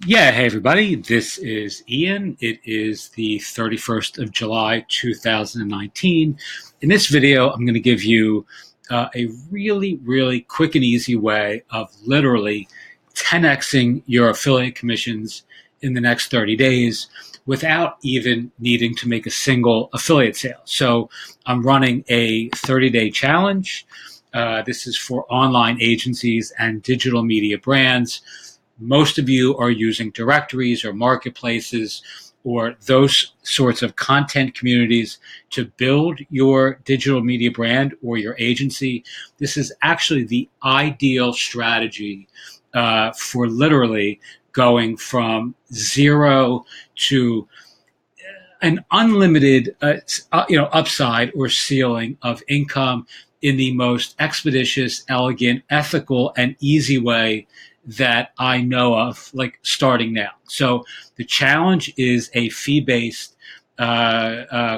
Yeah, hey everybody, this is Ian. It is the 31st of July, 2019. In this video, I'm going to give you a really quick and easy way of literally 10xing your affiliate commissions in the next 30 days without even needing to make a single affiliate sale. So I'm running a 30-day challenge. This is for online agencies and digital media brands. Most of you are using directories or marketplaces or those sorts of content communities to build your digital media brand or your agency. This is actually the ideal strategy for literally going from zero to an unlimited upside or ceiling of income in the most expeditious, elegant, ethical, and easy way that I know of, like starting now. So the challenge is a fee-based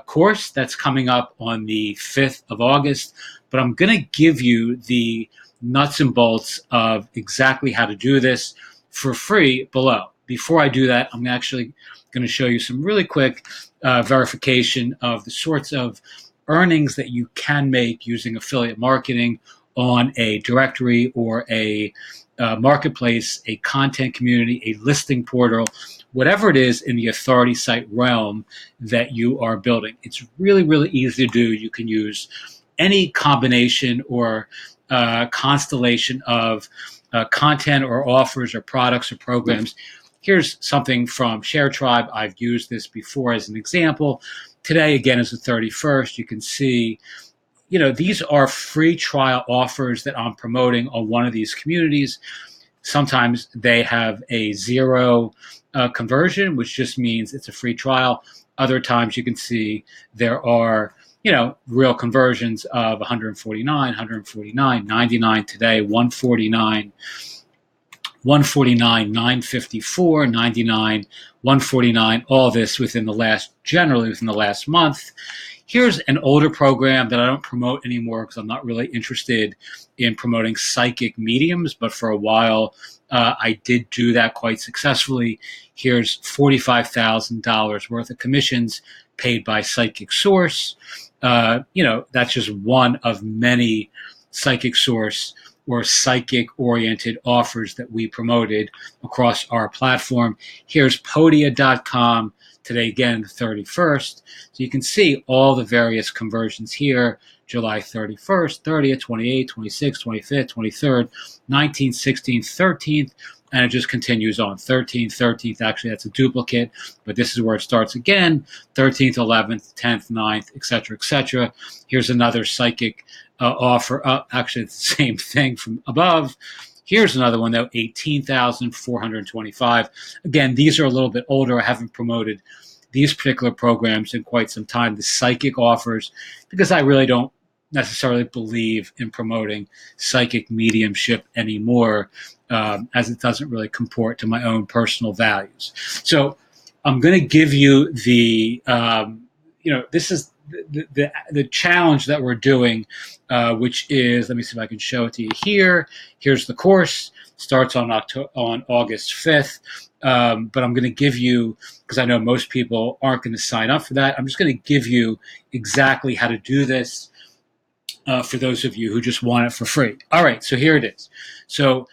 course that's coming up on the 5th of August, but I'm going to give you the nuts and bolts of exactly how to do this for free below. Before I do that, I'm actually going to show you some really quick verification of the sorts of earnings that you can make using affiliate marketing on a directory or a marketplace, a content community, a listing portal, whatever it is in the authority site realm that you are building. It's really easy to do. You can use any combination or constellation of content or offers or products or programs. Here's something from ShareTribe. I've used this before as an example. Today, again, is the 31st. You can see, these are free trial offers that I'm promoting on one of these communities. Sometimes they have a zero conversion, which just means it's a free trial. Other times you can see there are, real conversions of 149, 149, 99 today, 149, 149, 954, 99, 149, all this generally within the last month. Here's an older program that I don't promote anymore because I'm not really interested in promoting psychic mediums, but for a while I did do that quite successfully. Here's $45,000 worth of commissions paid by Psychic Source. That's just one of many Psychic Source or psychic-oriented offers that we promoted across our platform. Here's Podia.com today, again, the 31st. So you can see all the various conversions here, July 31st, 30th, 28th, 26th, 25th, 23rd, 19th, 16th, 13th, and it just continues on. 13th, actually, that's a duplicate, but this is where it starts again. 13th, 11th, 10th, 9th, etc., etc. Here's another psychic offer. Actually, it's the same thing from above. Here's another one, though, 18,425. Again, these are a little bit older. I haven't promoted these particular programs in quite some time, the psychic offers, because I really don't necessarily believe in promoting psychic mediumship anymore, as it doesn't really comport to my own personal values. So I'm going to give you this is the challenge that we're doing, which is, let me see if I can show it to you here. Here's the course. Starts on August 5th. But I'm going to give you, because I know most people aren't going to sign up for that, I'm just going to give you exactly how to do this for those of you who just want it for free. All right, so here it is. So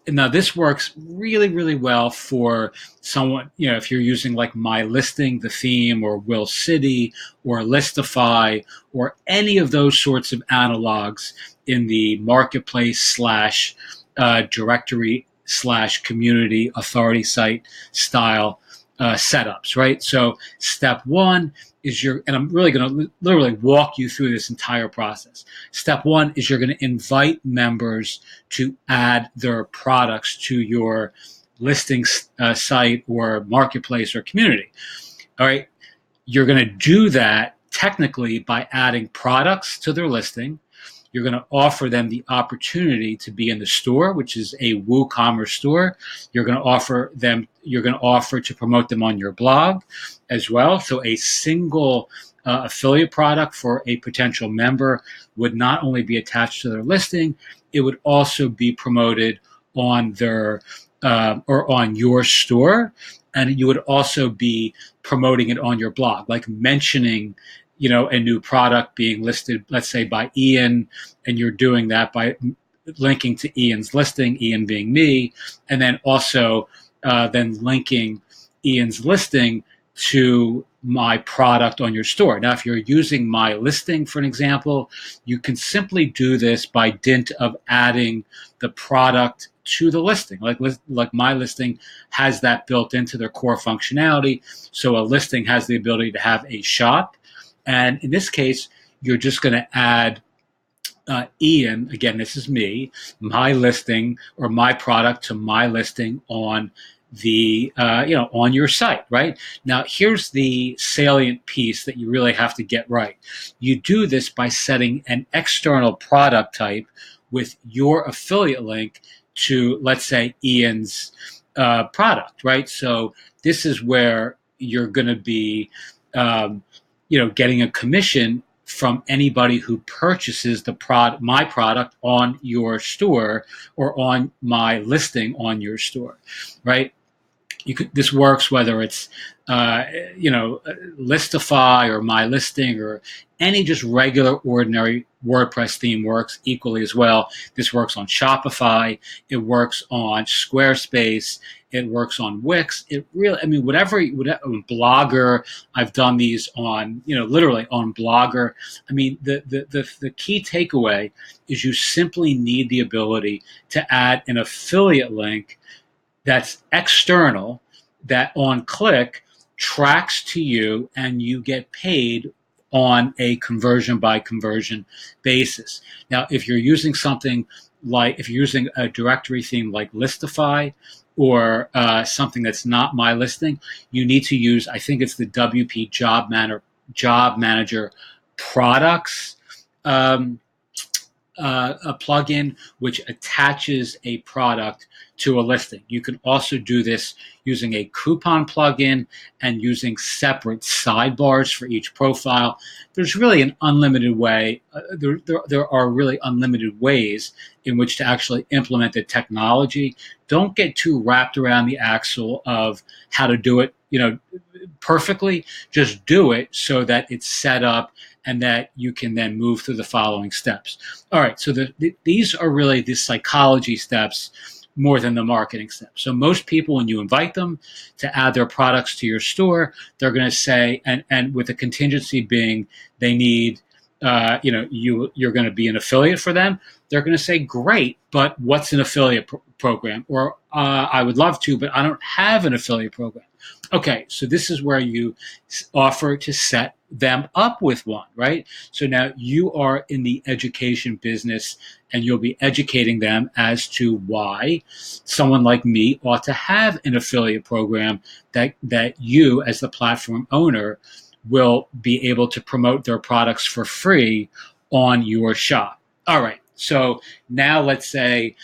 now this works really well for someone, if you're using like Mylisting, the theme, or Will City, or Listify, or any of those sorts of analogs in the marketplace slash directory slash community authority site style setups, right? So step one is and I'm really going to literally walk you through this entire process. Step one is you're going to invite members to add their products to your listing site or marketplace or community. All right. You're going to do that technically by adding products to their listing. You're going to offer them the opportunity to be in the store, which is a WooCommerce store. You're going to offer to promote them on your blog as well. So a single affiliate product for a potential member would not only be attached to their listing, it would also be promoted on their or on your store, and you would also be promoting it on your blog, like mentioning, a new product being listed, let's say by Ian, and you're doing that by linking to Ian's listing, Ian being me, and then also then linking Ian's listing to my product on your store. Now, if you're using Mylisting, for an example, you can simply do this by dint of adding the product to the listing. Like Mylisting has that built into their core functionality. So a listing has the ability to have a shop. And in this case, you're just going to add Ian, again, this is me, my listing or my product to my listing on the on your site. Right now, here's the salient piece that you really have to get right. You do this by setting an external product type with your affiliate link to, let's say, Ian's product. Right, so this is where you're going to be getting a commission from anybody who purchases my product on your store or on my listing on your store, right? This works whether it's Listify or Mylisting or any just regular ordinary WordPress theme works equally as well. This works on Shopify. It works on Squarespace. It works on Wix. It really, whatever Blogger. I've done these on, literally on Blogger. The key takeaway is you simply need the ability to add an affiliate link that's external, that on click tracks to you, and you get paid on a conversion by conversion basis. Now, if you're using if you're using a directory theme like Listify or something that's not my listing, you need to use, I think it's the WP Job Manager products. A plugin which attaches a product to a listing. You can also do this using a coupon plugin and using separate sidebars for each profile. There's really an unlimited way. There are really unlimited ways in which to actually implement the technology. Don't get too wrapped around the axle of how to do it, perfectly. Just do it so that it's set up and that you can then move through the following steps. All right, so these are really the psychology steps more than the marketing steps. So most people, when you invite them to add their products to your store, they're going to say, and with the contingency being they need, you're going to be an affiliate for them. They're going to say, great, but what's an affiliate program? Or I would love to, but I don't have an affiliate program. Okay, so this is where you offer to set them up with one, right? So now you are in the education business and you'll be educating them as to why someone like me ought to have an affiliate program that you, as the platform owner, will be able to promote their products for free on your shop. All right, so now let's say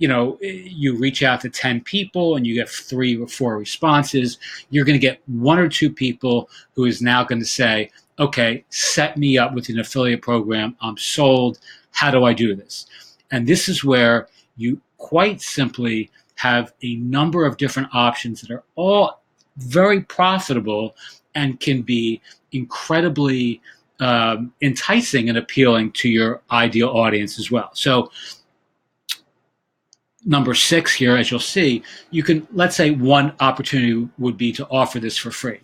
you reach out to 10 people and you get 3 or 4 responses. You're going to get 1 or 2 people who is now going to say, okay, set me up with an affiliate program. I'm sold. How do I do this? And this is where you quite simply have a number of different options that are all very profitable and can be incredibly enticing and appealing to your ideal audience as well. So number 6 here, as you'll see, you can, let's say one opportunity would be to offer this for free.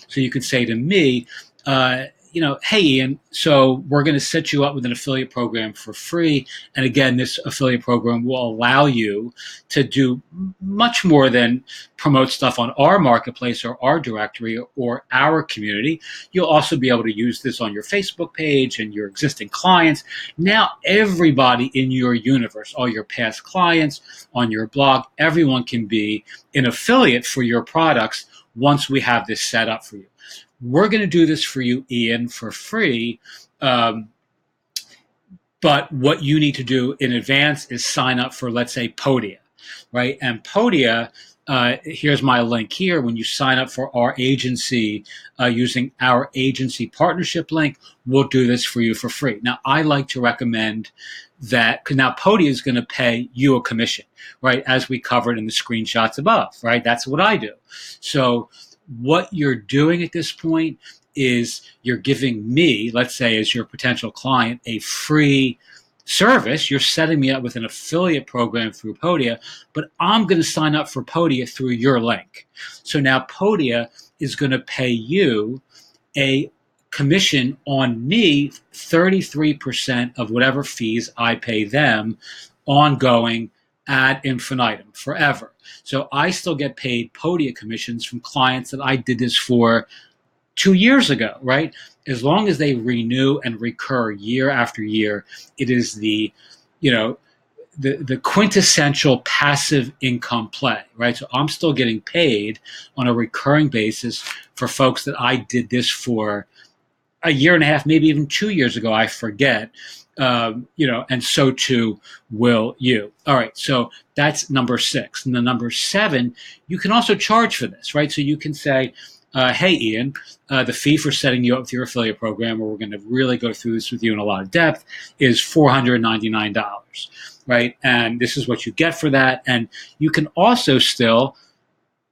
So you could say to me, hey, Ian, so we're going to set you up with an affiliate program for free. And again, this affiliate program will allow you to do much more than promote stuff on our marketplace or our directory or our community. You'll also be able to use this on your Facebook page and your existing clients. Now, everybody in your universe, all your past clients on your blog, everyone can be an affiliate for your products once we have this set up for you. We're going to do this for you, Ian, for free. But what you need to do in advance is sign up for, let's say, Podia, right? And Podia here's my link here. When you sign up for our agency using our agency partnership link, we'll do this for you for free. Now, I like to recommend that, because now Podia is going to pay you a commission, right? As we covered in the screenshots above, right? That's what I do. So what you're doing at this point is you're giving me, let's say as your potential client, a free service. You're setting me up with an affiliate program through Podia, but I'm going to sign up for Podia through your link. So now Podia is going to pay you a commission on me, 33% of whatever fees I pay them, ongoing, ad infinitum, forever. So I still get paid Podia commissions from clients that I did this for 2 years ago, right? As long as they renew and recur year after year, it is you know, the quintessential passive income play, right? So I'm still getting paid on a recurring basis for folks that I did this for a year and a half, maybe even 2 years ago, I forget. And so too will you. All right, so that's number 6. And the number 7, you can also charge for this, right? So you can say, hey, Ian, the fee for setting you up with your affiliate program, where we're going to really go through this with you in a lot of depth, is $499, right? And this is what you get for that. And you can also still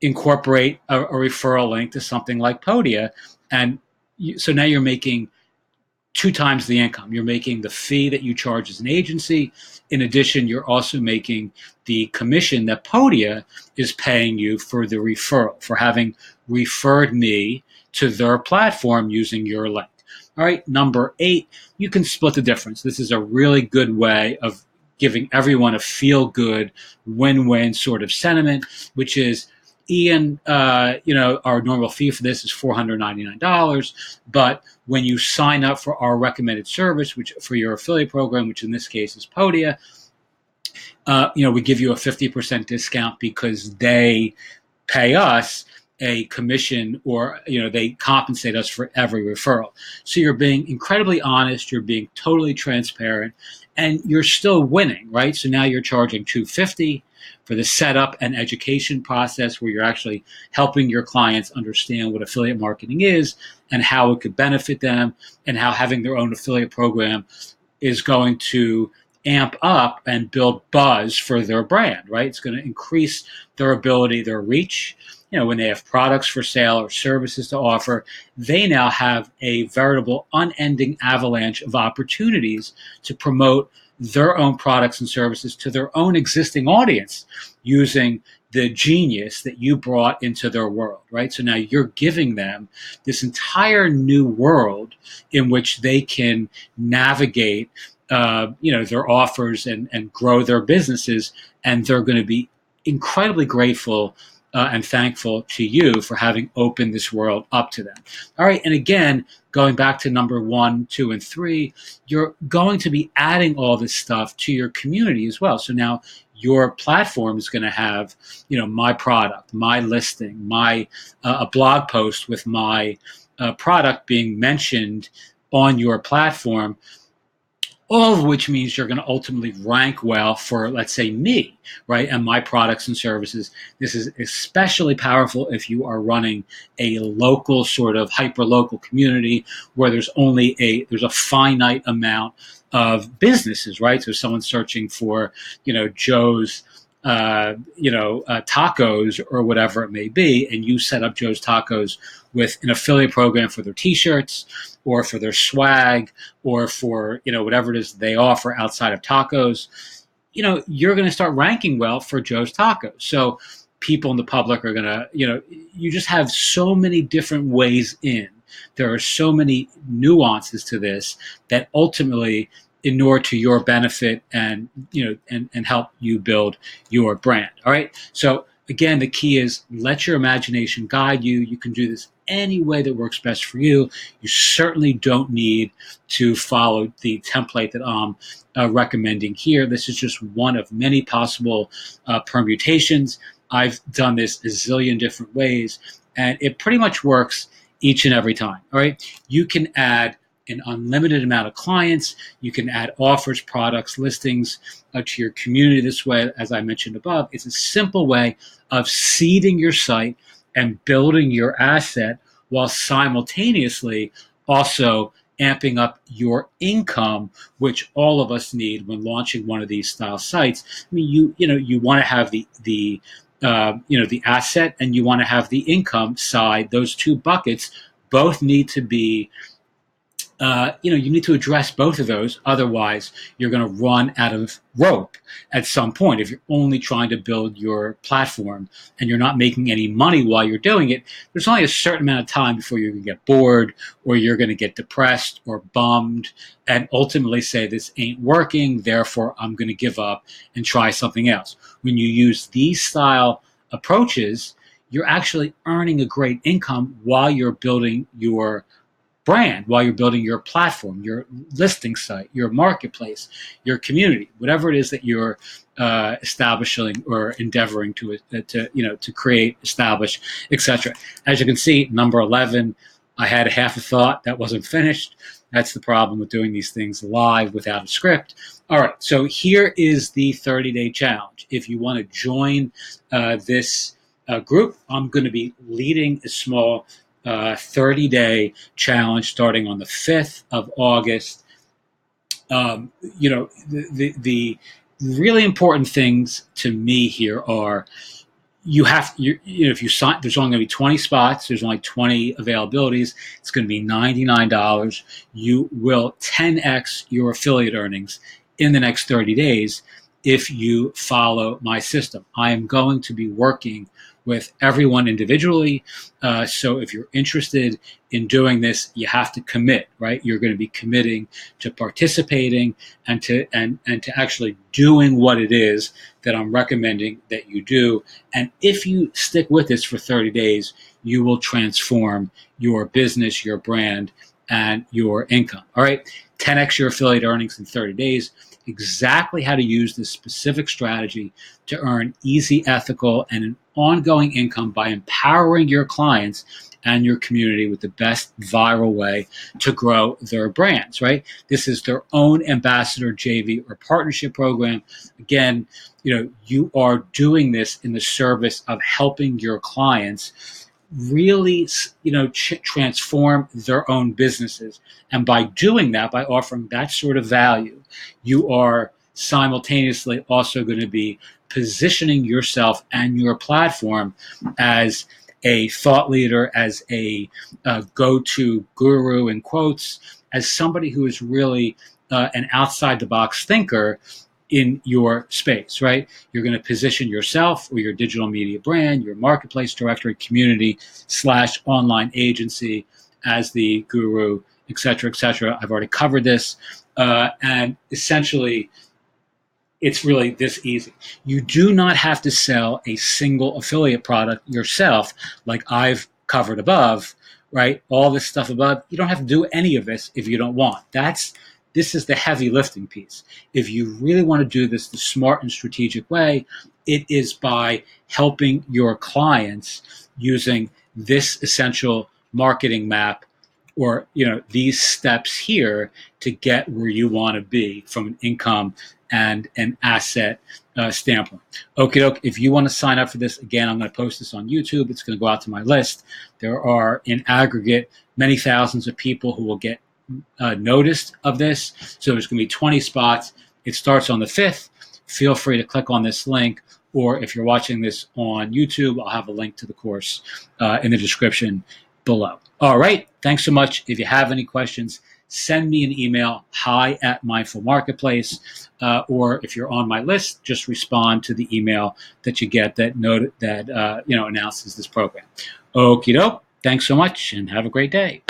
incorporate a referral link to something like Podia. And so now you're making 2 times the income. You're making the fee that you charge as an agency. In addition, you're also making the commission that Podia is paying you for the referral, for having referred me to their platform using your link. All right, number 8, you can split the difference. This is a really good way of giving everyone a feel-good, win-win sort of sentiment, which is, Ian, our normal fee for this is $499, but when you sign up for our recommended service, which for your affiliate program, which in this case is Podia, we give you a 50% discount because they pay us a commission, or they compensate us for every referral. So you're being incredibly honest, you're being totally transparent, and you're still winning, right? So now you're charging $250 for the setup and education process, where you're actually helping your clients understand what affiliate marketing is and how it could benefit them, and how having their own affiliate program is going to amp up and build buzz for their brand, right? It's going to increase their ability, their reach. When they have products for sale or services to offer, they now have a veritable unending avalanche of opportunities to promote their own products and services to their own existing audience using the genius that you brought into their world, right? So now you're giving them this entire new world in which they can navigate their offers and grow their businesses, and they're going to be incredibly grateful and thankful to you for having opened this world up to them. All right, and again, going back to number 1, 2, and 3, you're going to be adding all this stuff to your community as well. So now your platform is going to have, my product, my listing, my a blog post with my product being mentioned on your platform, all of which means you're going to ultimately rank well for, let's say, me, right, and my products and services. This is especially powerful if you are running a local, sort of hyper-local community where there's a finite amount of businesses, right? So someone's searching for, Joe's tacos or whatever it may be, and you set up Joe's Tacos with an affiliate program for their T-shirts or for their swag or for whatever it is they offer outside of tacos, you're going to start ranking well for Joe's Tacos. So people in the public are going to, you just have so many different ways in. There are so many nuances to this that ultimately inure to your benefit and help you build your brand. All right. So again, the key is let your imagination guide you. You can do this any way that works best for you. You certainly don't need to follow the template that I'm recommending here. This is just one of many possible permutations. I've done this a zillion different ways, and it pretty much works each and every time. All right. You can add an unlimited amount of clients. You can add offers, products, listings to your community this way. As I mentioned above, it's a simple way of seeding your site and building your asset while simultaneously also amping up your income, which all of us need when launching one of these style sites. I mean, you want to have the asset, and you want to have the income side. Those two buckets both need to be, you need to address both of those. Otherwise, you're going to run out of rope at some point. If you're only trying to build your platform and you're not making any money while you're doing it, there's only a certain amount of time before you're going to get bored, or you're going to get depressed or bummed and ultimately say, this ain't working, therefore I'm going to give up and try something else. When you use these style approaches, you're actually earning a great income while you're building your brand, while you're building your platform, your listing site, your marketplace, your community, whatever it is that you're establishing or endeavoring to create, establish, etc. As you can see, number 11, I had half a thought that wasn't finished. That's the problem with doing these things live without a script. All right, so here is the 30-day challenge. If you want to join this group, I'm going to be leading a small 30-day challenge starting on the 5th of August. The really important things to me here are, if you sign, there's only going to be 20 spots. There's only 20 availabilities. It's going to be $99. You will 10x your affiliate earnings in the next 30 days if you follow my system. I am going to be working with everyone individually. So if you're interested in doing this, you have to commit, right? You're going to be committing to participating and to actually doing what it is that I'm recommending that you do. And if you stick with this for 30 days, you will transform your business, your brand, and your income. All right. 10x your affiliate earnings in 30 days. Exactly how to use this specific strategy to earn easy, ethical, and an ongoing income by empowering your clients and your community with the best viral way to grow their brands, right? This is their own ambassador, JV, or partnership program. Again, you are doing this in the service of helping your clients really, transform their own businesses. And by doing that, by offering that sort of value, you are simultaneously also going to be positioning yourself and your platform as a thought leader, as a go-to guru in quotes, as somebody who is really an outside-the-box thinker in your space, right? You're going to position yourself or your digital media brand, your marketplace directory, community / online agency as the guru, et cetera, et cetera. I've already covered this. And essentially, it's really this easy. You do not have to sell a single affiliate product yourself, like I've covered above, right? All this stuff above, you don't have to do any of this if you don't want. This is the heavy lifting piece. If you really want to do this the smart and strategic way, it is by helping your clients using this essential marketing map, or these steps here to get where you want to be from an income and an asset standpoint. Okie doke. If you want to sign up for this, again, I'm going to post this on YouTube. It's going to go out to my list. There are, in aggregate, many thousands of people who will get noticed of this. So there's going to be 20 spots. It starts on the 5th. Feel free to click on this link, or if you're watching this on YouTube, I'll have a link to the course in the description below. All right. Thanks so much. If you have any questions, send me an email, hi@Mindful Marketplace, or if you're on my list, just respond to the email that you get that announces this program. Okie doke. Thanks so much and have a great day.